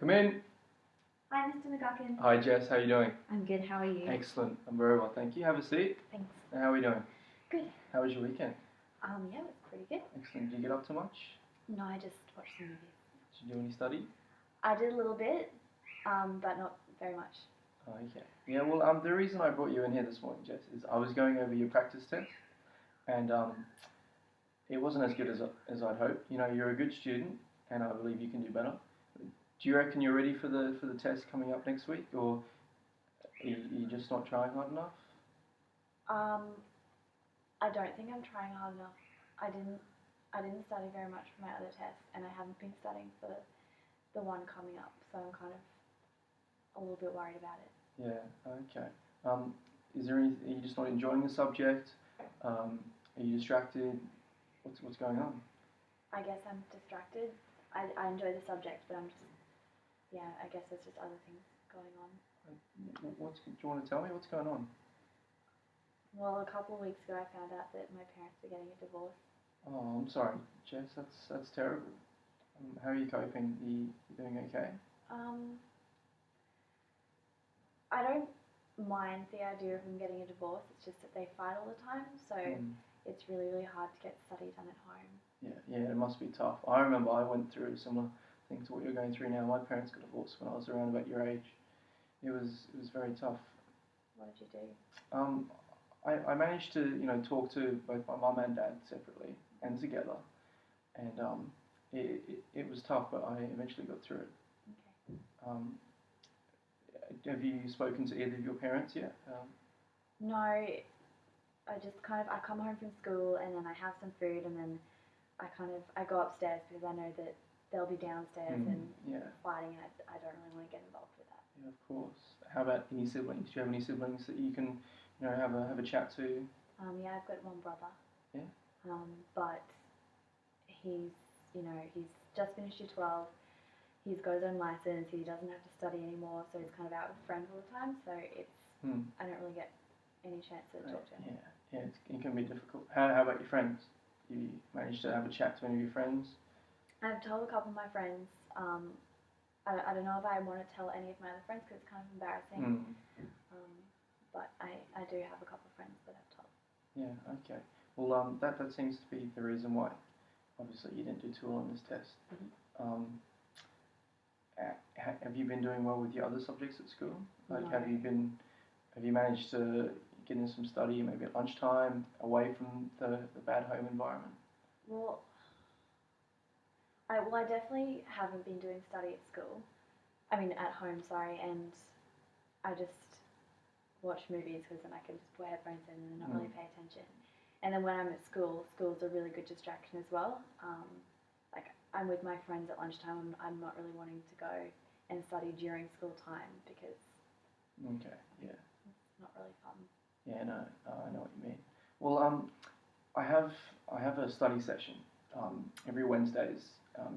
Come in. Hi, Mr. McGuckin. Hi, Jess. How are you doing? I'm good. How are you? Excellent. I'm very well, thank you. Have a seat. Thanks. How are we doing? Good. How was your weekend? Yeah, it was pretty good. Excellent. Did you get up to much? No, I just watched some movies. Did you do any study? I did a little bit, but not very much. Oh, okay. Yeah. Well, the reason I brought you in here this morning, Jess, is I was going over your practice test, and it wasn't as good as I'd hoped. You know, you're a good student, and I believe you can do better. Do you reckon you're ready for the test coming up next week, or are you just not trying hard enough? I don't think I'm trying hard enough. I didn't study very much for my other tests, and I haven't been studying for the one coming up, so I'm kind of a little bit worried about it. Yeah. Okay. Is there any? Are you just not enjoying the subject? Are you distracted? What's going on? I guess I'm distracted. I enjoy the subject, but I'm just, I guess there's just other things going on. Do you want to tell me what's going on? Well, a couple of weeks ago I found out that my parents were getting a divorce. Oh, I'm sorry, Jess. That's terrible. How are you coping? You doing okay? I don't mind the idea of them getting a divorce. It's just that they fight all the time, so it's really, really hard to get study done at home. Yeah, it must be tough. I remember I went through a similar thing to what you're going through now. My parents got divorced when I was around about your age. It was very tough. What did you do? I managed to talk to both my mum and dad separately and together, and it was tough, but I eventually got through it. Okay. Have you spoken to either of your parents yet? No, I come home from school and then I have some food and then I go upstairs because I know that they'll be downstairs and fighting, and I don't really want to get involved with that. Yeah, of course. How about any siblings? Do you have any siblings that you can have a chat to? Yeah, I've got one brother. Yeah. But he's just finished year 12. He's got his own license. He doesn't have to study anymore, so he's kind of out with friends all the time. So I don't really get any chance to talk to him. Yeah, it can be difficult. How about your friends? You managed to have a chat to any of your friends? I've told a couple of my friends. I don't know if I want to tell any of my other friends because it's kind of embarrassing. But I do have a couple of friends that I've told. Yeah. Okay. Well, that seems to be the reason why. Obviously, you didn't do too well on this test. Have you been doing well with your other subjects at school? Like, No. have you managed to get in some study, maybe at lunchtime, away from the bad home environment? Well, I definitely haven't been doing study at school. I mean, at home, sorry, and I just watch movies because then I can just put headphones in and not really pay attention. And then when I'm at school, school's a really good distraction as well. Like, I'm with my friends at lunchtime. I'm not really wanting to go and study during school time because Okay, yeah. it's not really fun. Yeah, no, I know what you mean. Well, I have a study session every Wednesdays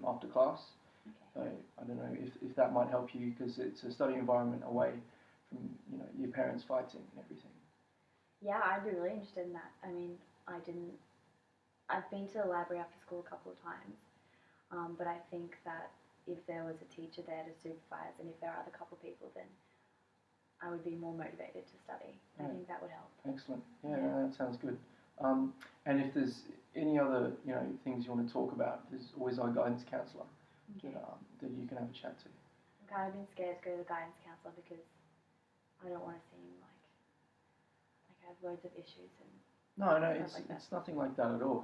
after class. Okay. So I don't know if that might help you, because it's a study environment away from your parents fighting and everything. Yeah, I'd be really interested in that. I mean, I've been to the library after school a couple of times, but I think that if there was a teacher there to supervise and if there are other couple of people, then I would be more motivated to study. I think that would help. Excellent. Yeah, no, that sounds good. And if there's any other things you want to talk about, there's always our guidance counsellor that you can have a chat to. I'm kind of been scared to go to the guidance counsellor because I don't want to seem like I have loads of issues and No, it's nothing like that at all.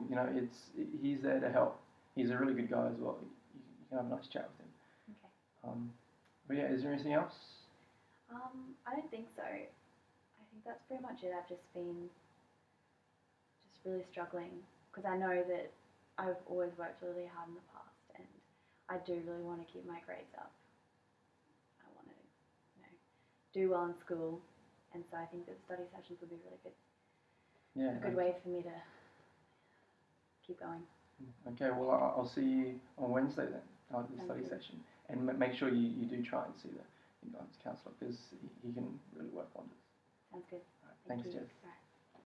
He's there to help. He's a really good guy as well. You can have a nice chat with him. Okay. But yeah, is there anything else? I don't think so. I think that's pretty much it. I've just been really struggling because I know that I've always worked really hard in the past and I do really want to keep my grades up. I want to, do well in school, and so I think that the study sessions would be really good. Yeah. A good way for me to keep going. Okay, well, I'll see you on Wednesday then, after the study session. And make sure you do try and see the guidance counsellor, because he can really work wonders. Sounds good. Right, thanks, Jess. Right.